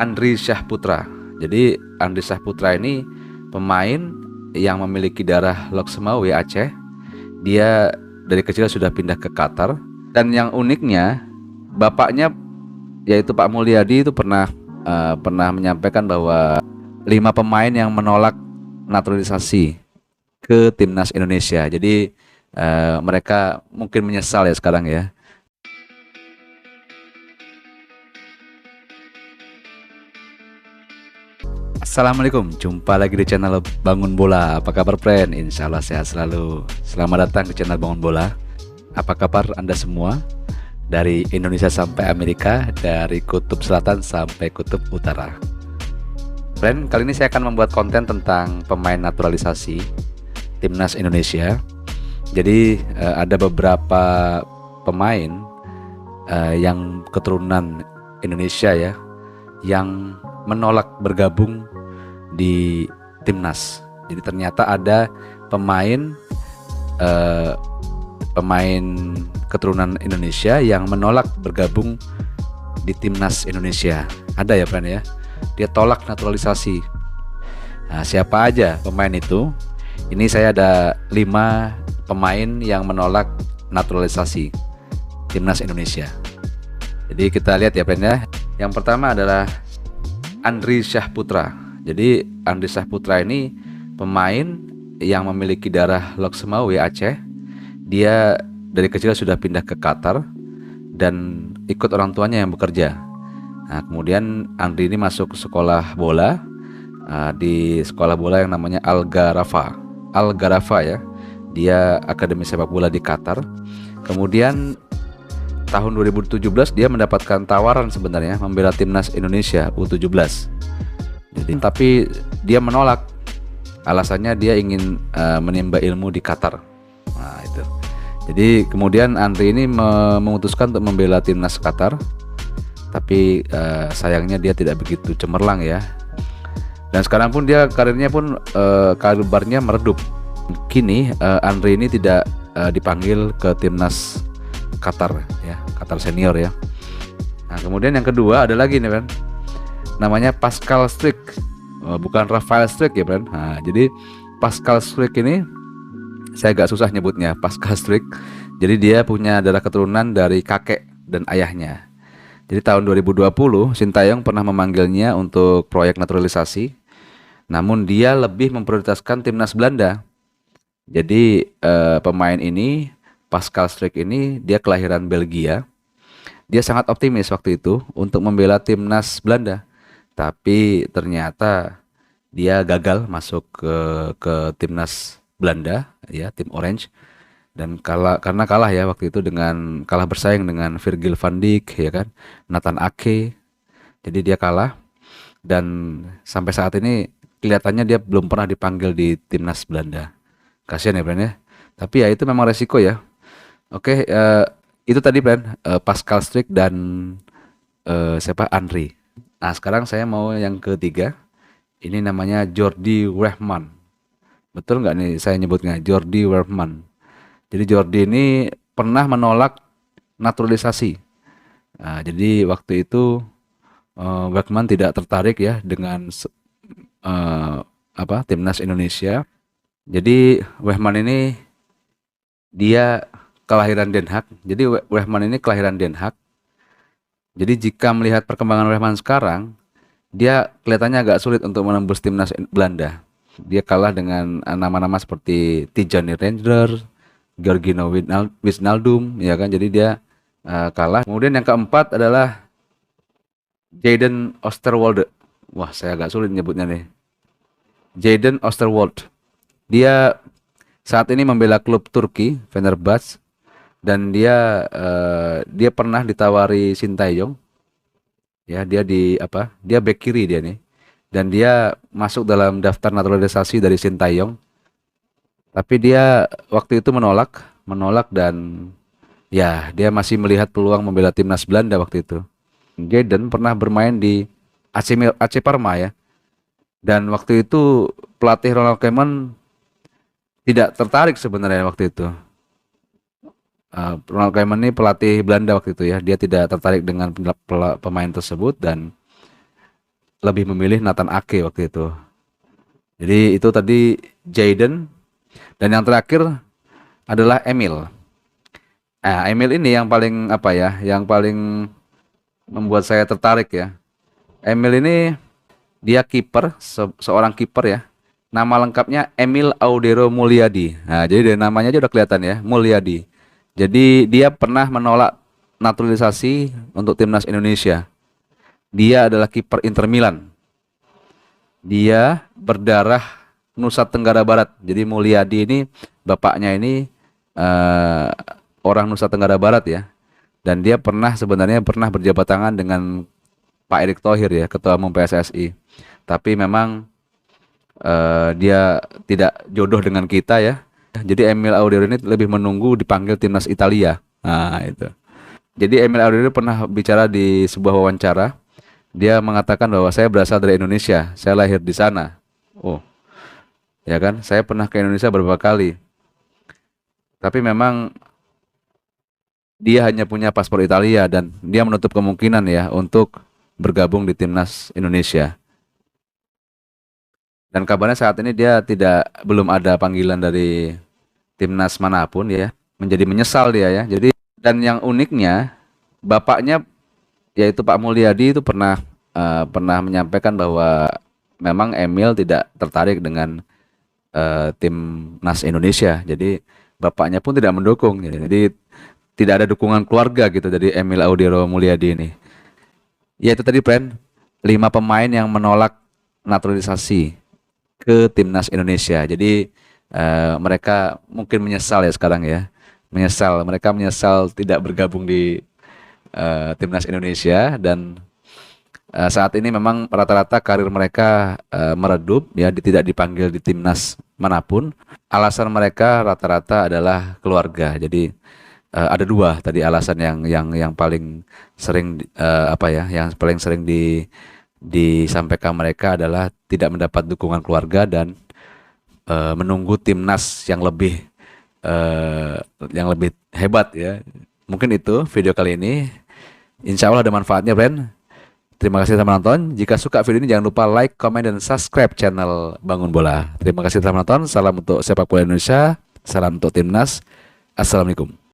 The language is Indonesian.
Andri Syahputra. Jadi Andri Syahputra ini pemain yang memiliki darah Loksemawe Aceh. Dia dari kecil sudah pindah ke Qatar. Dan yang uniknya, bapaknya yaitu Pak Mulyadi itu pernah menyampaikan bahwa 5 pemain yang menolak naturalisasi ke timnas Indonesia. Jadi mereka mungkin menyesal ya sekarang ya. Assalamualaikum, jumpa lagi di channel Bangun Bola. Apa kabar friend? Insya Allah sehat selalu. Selamat datang di channel Bangun Bola. Apa kabar Anda semua? Dari Indonesia sampai Amerika, dari kutub selatan sampai kutub utara. Friend, kali ini saya akan membuat konten tentang pemain naturalisasi timnas Indonesia. Jadi ada beberapa pemain yang keturunan Indonesia ya, yang menolak bergabung di timnas. Jadi ternyata ada pemain keturunan Indonesia yang menolak bergabung di timnas Indonesia. Ada ya friend ya, dia tolak naturalisasi. Nah, siapa aja pemain itu? Ini saya ada 5 pemain yang menolak naturalisasi timnas Indonesia. Jadi kita lihat ya friend ya. Yang pertama adalah Andri Syahputra. Jadi Andri Syahputra ini pemain yang memiliki darah Loksemawe Aceh. Dia dari kecil sudah pindah ke Qatar dan ikut orang tuanya yang bekerja. Nah, kemudian Andri ini masuk sekolah bola di sekolah bola yang namanya Al Gharafa ya. Dia akademi sepak bola di Qatar. Kemudian tahun 2017 dia mendapatkan tawaran sebenarnya membela timnas Indonesia U17. Jadi tapi dia menolak. Alasannya dia ingin menimba ilmu di Qatar. Nah, itu. Jadi kemudian Andri ini memutuskan untuk membela timnas Qatar. Tapi sayangnya dia tidak begitu cemerlang ya. Dan sekarang pun dia karirnya pun kabarnya meredup. Kini Andri ini tidak dipanggil ke timnas Qatar ya, Qatar senior ya. Nah, kemudian yang kedua ada lagi nih kan, namanya Pascal Struijk, bukan Rafael Struijk ya kan. Nah, jadi Pascal Struijk ini saya agak susah nyebutnya, Pascal Struijk. Jadi dia punya darah keturunan dari kakek dan ayahnya. Jadi tahun 2020 Sintayong pernah memanggilnya untuk proyek naturalisasi, namun dia lebih memprioritaskan timnas Belanda. Jadi pemain ini Pascal Struijk ini dia kelahiran Belgia. Dia sangat optimis waktu itu untuk membela timnas Belanda. Tapi ternyata dia gagal masuk ke timnas Belanda ya, tim Orange, dan karena kalah ya waktu itu, dengan kalah bersaing dengan Virgil van Dijk ya kan, Nathan Ake. Jadi dia kalah dan sampai saat ini kelihatannya dia belum pernah dipanggil di timnas Belanda. Kasihan ya Bran ya. Tapi ya itu memang resiko ya. Oke, itu tadi plan Pascal Struijk dan siapa Andri. Nah sekarang saya mau yang ketiga. Ini namanya Jordi Weerman. Betul nggak nih saya nyebutnya Jordi Weerman? Jadi Jordi ini pernah menolak naturalisasi. Nah, jadi waktu itu Weerman tidak tertarik ya dengan timnas Indonesia. Jadi Weerman ini dia kelahiran Den Haag. Jadi Weerman ini kelahiran Den Haag. Jadi jika melihat perkembangan Weerman sekarang, dia kelihatannya agak sulit untuk menembus timnas Belanda. Dia kalah dengan nama-nama seperti Tijani Reinders, Georginio Wijnaldum, ya kan. Jadi dia kalah. Kemudian yang keempat adalah Jayden Oosterwolde. Wah, saya agak sulit nyebutnya nih. Jayden Oosterwolde. Dia saat ini membela klub Turki, Fenerbahce. Dan dia pernah ditawari Sintayong ya, dia bek kiri dia nih, dan dia masuk dalam daftar naturalisasi dari Sintayong, tapi dia waktu itu menolak dan ya dia masih melihat peluang membela timnas Belanda waktu itu. Jayden pernah bermain di AC Parma ya, dan waktu itu pelatih Ronald Koeman tidak tertarik sebenarnya waktu itu. Ronald Koeman ini pelatih Belanda waktu itu ya, dia tidak tertarik dengan pemain tersebut, dan lebih memilih Nathan Ake waktu itu. Jadi itu tadi Jaden, dan yang terakhir adalah Emil. Emil ini yang paling apa ya, yang paling membuat saya tertarik ya. Emil ini dia kiper, seorang kiper ya. Nama lengkapnya Emil Audero Mulyadi. Nah, jadi dari namanya aja udah kelihatan ya, Mulyadi. Jadi dia pernah menolak naturalisasi untuk timnas Indonesia. Dia adalah kiper Inter Milan. Dia berdarah Nusa Tenggara Barat. Jadi Mulyadi ini bapaknya ini eh, orang Nusa Tenggara Barat ya. Dan dia sebenarnya pernah berjabat tangan dengan Pak Erick Thohir ya, Ketua Umum PSSI. Tapi memang dia tidak jodoh dengan kita ya. Jadi Emil Audero ini lebih menunggu dipanggil timnas Italia. Nah, itu. Jadi Emil Audero pernah bicara di sebuah wawancara. Dia mengatakan bahwa saya berasal dari Indonesia, saya lahir di sana. Oh, ya kan? Saya pernah ke Indonesia beberapa kali. Tapi memang dia hanya punya paspor Italia dan dia menutup kemungkinan ya untuk bergabung di timnas Indonesia. Dan kabarnya saat ini dia belum ada panggilan dari timnas manapun ya. Menjadi menyesal dia ya. Jadi dan yang uniknya bapaknya yaitu Pak Mulyadi itu pernah menyampaikan bahwa memang Emil tidak tertarik dengan timnas Indonesia. Jadi bapaknya pun tidak mendukung. Jadi tidak ada dukungan keluarga gitu dari Emil Audero Mulyadi ini. Ya itu tadi friend, 5 pemain yang menolak naturalisasi ke timnas Indonesia. Jadi mereka mungkin menyesal ya sekarang ya. Mereka menyesal tidak bergabung di timnas Indonesia dan saat ini memang rata-rata karir mereka meredup ya, tidak dipanggil di timnas manapun. Alasan mereka rata-rata adalah keluarga. Jadi ada dua tadi alasan yang paling sering yang paling sering disampaikan mereka adalah tidak mendapat dukungan keluarga dan menunggu timnas yang lebih hebat ya. Mungkin itu video kali ini. Insya Allah ada manfaatnya, friend. Terima kasih telah menonton. Jika suka video ini jangan lupa like, comment, dan subscribe channel Bangun Bola. Terima kasih telah menonton. Salam untuk sepak bola Indonesia. Salam untuk timnas. Assalamualaikum.